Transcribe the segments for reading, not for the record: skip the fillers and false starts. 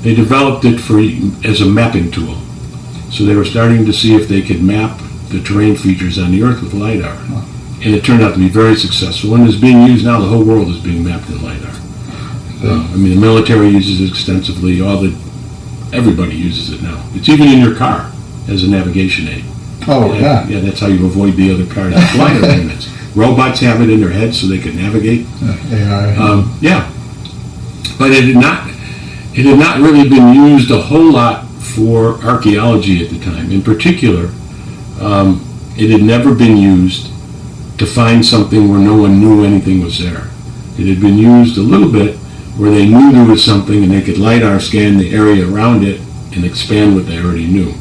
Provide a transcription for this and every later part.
They developed it as a mapping tool. So they were starting to see if they could map the terrain features on the Earth with LiDAR. And it turned out to be very successful, and is being used now. The whole world is being mapped in LiDAR. I mean, the military uses it extensively. Everybody uses it now. It's even in your car as a navigation aid. Oh, yeah. Yeah, that's how you avoid the other cars. LiDAR units. Robots have it in their heads so they can navigate. AI. Yeah. But it had not really been used a whole lot for archaeology at the time. In particular, it had never been used to find something where no one knew anything was there. It had been used a little bit where they knew there was something and they could LiDAR scan the area around it and expand what they already knew.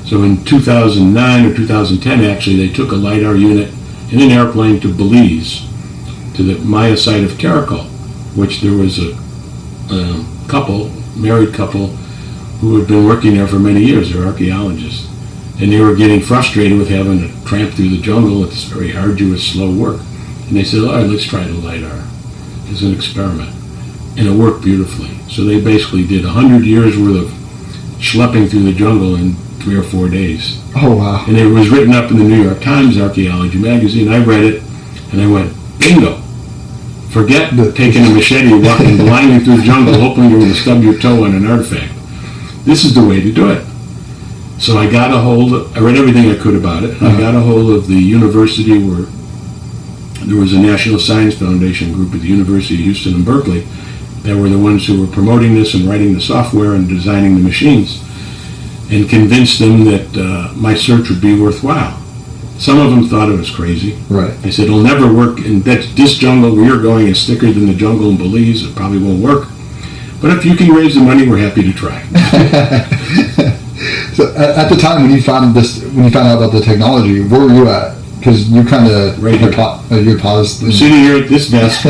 So in 2009 or 2010, actually, they took a LiDAR unit in an airplane to Belize, to the Maya site of Caracol, which there was a married couple, who had been working there for many years. They're archaeologists. And they were getting frustrated with having to tramp through the jungle. It's very arduous, slow work. And they said, all right, let's try the LiDAR as an experiment. And it worked beautifully. So they basically did 100 years worth of schlepping through the jungle in 3 or 4 days. Oh, wow. And it was written up in the New York Times Archaeology magazine. I read it, and I went, bingo. Forget taking a machete, walking blindly through the jungle, hoping you're going to stub your toe on an artifact. This is the way to do it. So I read everything I could about it. I got a hold of the university where there was a National Science Foundation group at the University of Houston and Berkeley that were the ones who were promoting this and writing the software and designing the machines, and convinced them that my search would be worthwhile. Some of them thought it was crazy. Right. They said, it'll never work, and this jungle where you're going is thicker than the jungle in Belize. It probably won't work. But if you can raise the money, we're happy to try. So at the time when you found out about the technology, where were you at? Because you kind of you paused. Sitting here at this desk,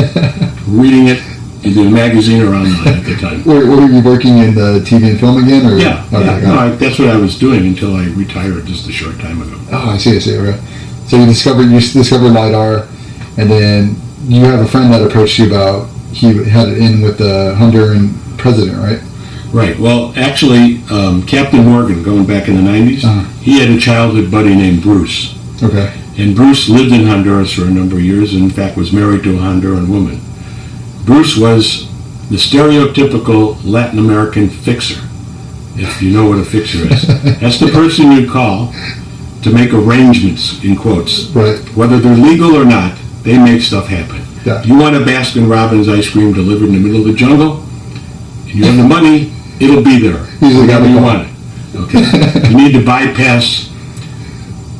reading it in the magazine or online at the time. Were you working in the TV and film again? Or? Yeah. No, that's what I was doing until I retired just a short time ago. Oh, I see. Okay. So you discovered LiDAR, and then you have a friend that approached you about, he had it in with the Honduran president, right? Right. Well, actually, Captain Morgan, going back in the 90s, he had a childhood buddy named Bruce. Okay. And Bruce lived in Honduras for a number of years, and in fact was married to a Honduran woman. Bruce was the stereotypical Latin American fixer, if you know what a fixer is. That's the person you call to make arrangements, in quotes. Right. Whether they're legal or not, they make stuff happen. Yeah. You want a Baskin-Robbins ice cream delivered in the middle of the jungle, and you have the money, it'll be there. Whenever you want it. Okay. You need to bypass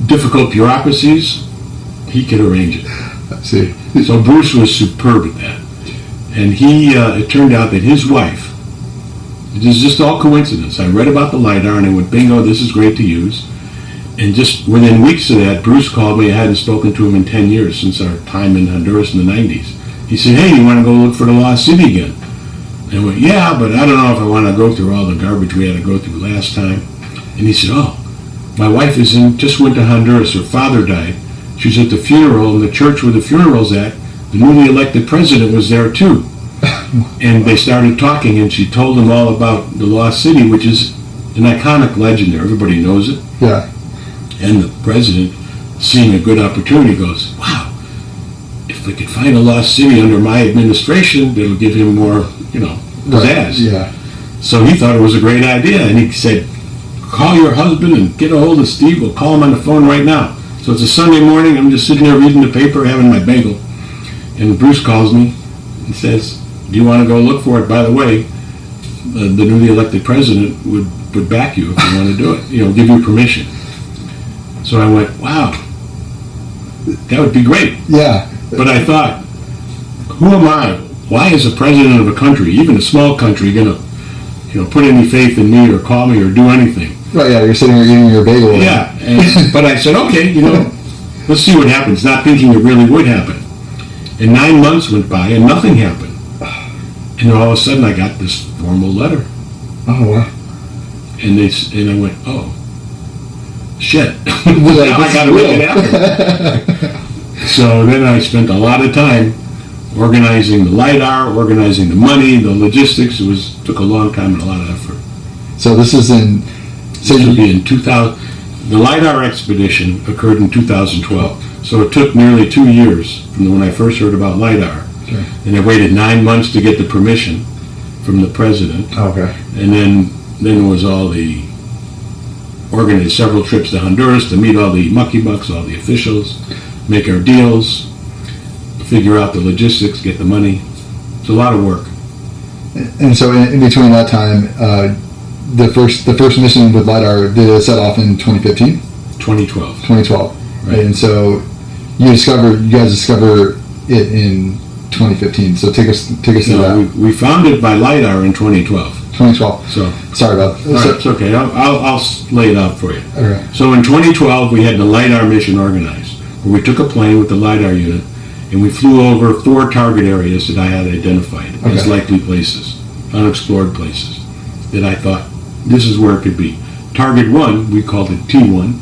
difficult bureaucracies, he could arrange it. I see. So Bruce was superb at that. And it turned out that his wife, it is just all coincidence. I read about the LiDAR and I went, bingo, this is great to use. And just within weeks of that, Bruce called me. I hadn't spoken to him in 10 years since our time in Honduras in the 90s. He said, hey, you want to go look for the Lost City again? And I went, yeah, but I don't know if I want to go through all the garbage we had to go through last time. And he said, oh, my wife just went to Honduras. Her father died. She was at the funeral, and the church where the funeral's at, the newly elected president was there too. And they started talking, and she told him all about the Lost City, which is an iconic legend there. Everybody knows it. Yeah. And the president, seeing a good opportunity, goes, wow, if we could find a Lost City under my administration, it'll give him more, pizzazz. Right. Yeah. So he thought it was a great idea, and he said, call your husband and get a hold of Steve. We'll call him on the phone right now. So it's a Sunday morning. I'm just sitting there reading the paper, having my bagel. And Bruce calls me and says, do you want to go look for it? By the way, the newly elected president would back you if you want to do it, give you permission. So I went, wow, that would be great. Yeah. But I thought, who am I? Why is the president of a country, even a small country, going to put any faith in me or call me or do anything? Right, yeah, you're sitting there eating your bagel. Yeah, but I said, okay, let's see what happens, not thinking it really would happen. And 9 months went by and nothing happened. And then all of a sudden I got this formal letter. Oh, wow. And I went, oh, shit. Now I got to make it happen. So then I spent a lot of time organizing the LiDAR, organizing the money, the logistics. Took a long time and a lot of effort. So this is in. So This would be in 2000. The LiDAR expedition occurred in 2012. So it took nearly 2 years from when I first heard about LiDAR. Okay. And I waited 9 months to get the permission from the president. Okay. And then it was all the organized several trips to Honduras to meet all the mucky bucks, all the officials, make our deals, figure out the logistics, get the money. It's a lot of work. And so in between that time, the first mission with LiDAR did it set off in 2015? 2012. 2012. Right. And so you guys discover it in 2015. So take us through that. We found it by LiDAR in 2012. 2012. So sorry about that. all right, it's okay. I'll lay it out for you. Okay. So in 2012, we had the LiDAR mission organized, where we took a plane with the LiDAR unit, and we flew over 4 target areas that I had identified as Okay. likely places, unexplored places, that I thought this is where it could be. Target 1, we called it T1,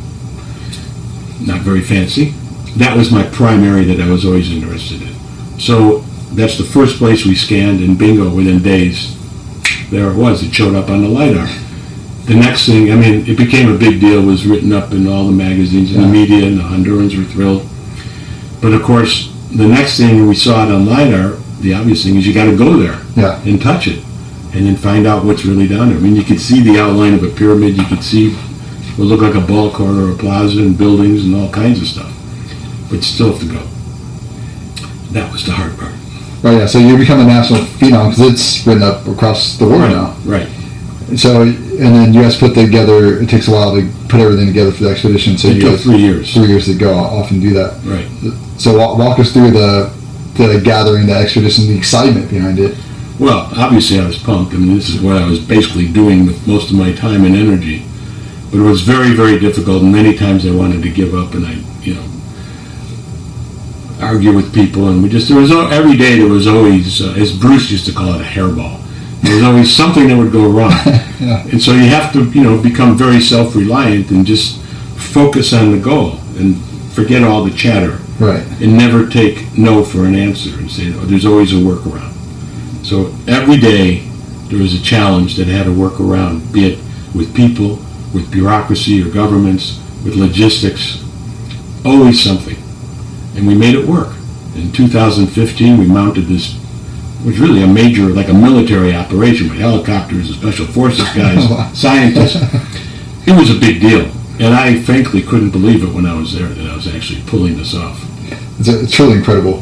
not very fancy. That was my primary that I was always interested in. So that's the first place we scanned, and bingo, within days, there it was. It showed up on the LiDAR. The next thing, it became a big deal, was written up in all the magazines and the media, and the Hondurans were thrilled. But of course, the next thing we saw it on LiDAR, the obvious thing is you got to go there and touch it, and then find out what's really down there. You could see the outline of a pyramid. You could see what looked like a ball court or a plaza and buildings and all kinds of stuff. But still have to go. That was the hard part. Oh yeah, so you become a national phenom because it's written up across the world now. Right. So, and then you guys put together, it takes a while to put everything together for the expedition. So It you took guys, 3 years. 3 years to go off and do that. Right. So walk us through the gathering, the expedition, the excitement behind it. Well, obviously I was pumped. This is what I was basically doing with most of my time and energy. But it was very, very difficult, and many times I wanted to give up, and I, argue with people, and every day there was always, as Bruce used to call it, a hairball. There was always something that would go wrong. Yeah. And so you have to, become very self-reliant and just focus on the goal and forget all the chatter. Right. And never take no for an answer and say, there's always a workaround. So every day there was a challenge that I had to work around, be it with people, with bureaucracy or governments, with logistics, always something. And we made it work. In 2015, we mounted this, which was really a major, like a military operation with helicopters and special forces guys, scientists. It was a big deal. And I frankly couldn't believe it when I was there, that I was actually pulling this off. It's truly incredible.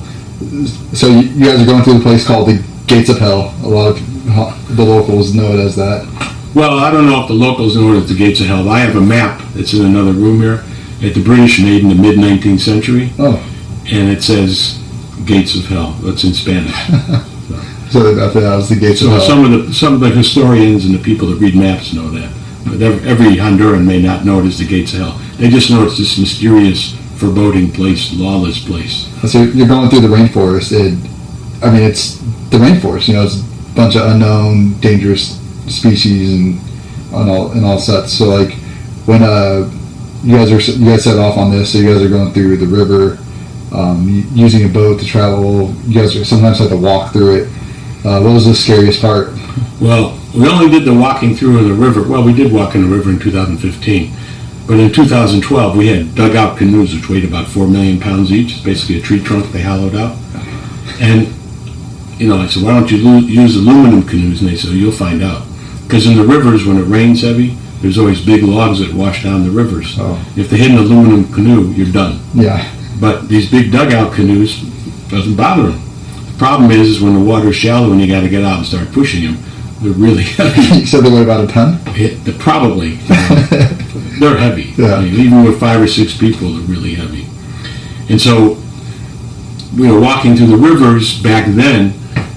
So you guys are going through a place called the Gates of Hell. A lot of the locals know it as that. Well, I don't know if the locals know it as the Gates of Hell. I have a map that's in another room here that the British made in the mid-19th century. Oh. And it says Gates of Hell. That's in Spanish. So that was the Gates of Hell. Some of the historians and the people that read maps know that. But every Honduran may not know it as the Gates of Hell. They just know it's this mysterious, foreboding place, lawless place. So you're going through the rainforest. It's the rainforest. It's a bunch of unknown, dangerous species and all such. So like when you guys set off on this, so you guys are going through the river, using a boat to travel. You guys sometimes have to walk through it. What was the scariest part? Well, we only did the walking through the river. Well, we did walk in the river in 2015. But in 2012, we had dugout canoes which weighed about 4 million pounds each. It's basically a tree trunk they hollowed out. And, I said, why don't you use aluminum canoes? And they said, you'll find out. Because in the rivers, when it rains heavy, there's always big logs that wash down the rivers. Oh. If they hit an aluminum canoe, you're done. Yeah. But these big dugout canoes doesn't bother them. The problem is when the water's shallow and you got to get out and start pushing them, they're really heavy. You said they weigh about a ton? Probably. They're heavy. Yeah. Even with 5 or 6 people, they're really heavy. And so, walking through the rivers back then,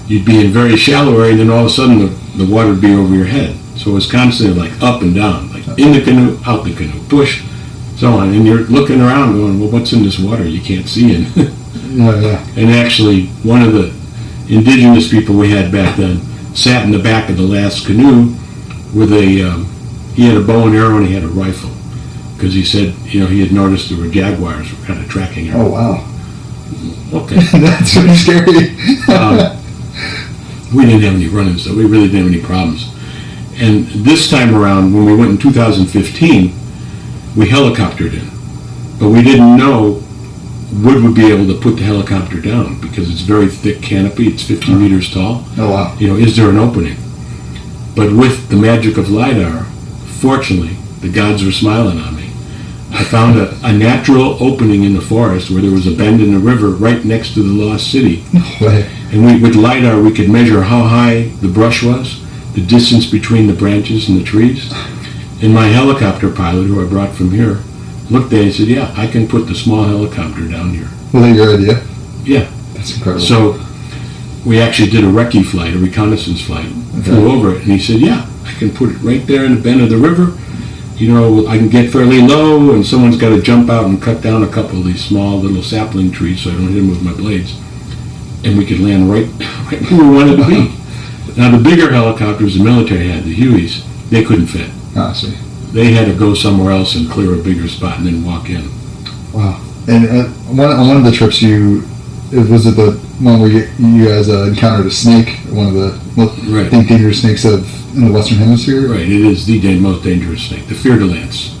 you'd be in very shallow area, and then all of a sudden the water would be over your head. So it was constantly like up and down, like in the canoe, out the canoe, push, so on. And you're looking around going, well, what's in this water you can't see in? Yeah. And actually, one of the indigenous people we had back then sat in the back of the last canoe with he had a bow and arrow and he had a rifle. Because he said, he had noticed there were jaguars were kind of tracking him. Oh, wow. Okay. That's pretty scary. We didn't have any run-ins, so we really didn't have any problems. And this time around, when we went in 2015, we helicoptered in. But we didn't know Wood would be able to put the helicopter down because it's very thick canopy. It's 50 meters tall. Oh, wow. You know, is there an opening? But with the magic of LiDAR, fortunately, the gods were smiling on me. I found a natural opening in the forest where there was a bend in the river right next to the lost city. Right. And with LiDAR, we could measure how high the brush was, the distance between the branches and the trees. And my helicopter pilot, who I brought from here, looked at it and said, yeah, I can put the small helicopter down here. Was that your idea? Yeah. That's incredible. So we actually did a recce flight, a reconnaissance flight, flew over it, and he said, yeah, I can put it right there in the bend of the river. You know, I can get fairly low, and someone's got to jump out and cut down a couple of these small little sapling trees so I don't hit them with my blades. And we could land right where we wanted to be. Now, the bigger helicopters the military had, the Hueys, they couldn't fit. I see. They had to go somewhere else and clear a bigger spot and then walk in. Wow. And on one of the trips, was it the one where you guys encountered a snake, one of the Right. I think dangerous snakes in the Western Hemisphere? Right, it is the most dangerous snake, the fer-de-lance.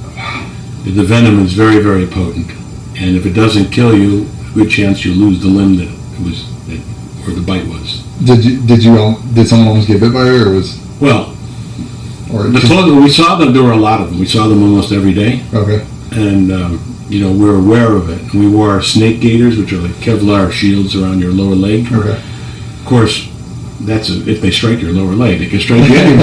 The venom is very, very potent, and if it doesn't kill you, a good chance you'll lose the limb that where the bite was. Did someone almost get bit by it, or was? Well, Or we saw them. There were a lot of them. We saw them almost every day, okay. and you know, we're aware of it. We wore our snake gaiters, which are like Kevlar shields around your lower leg. Okay. Of course, if they strike your lower leg, they can strike you anywhere.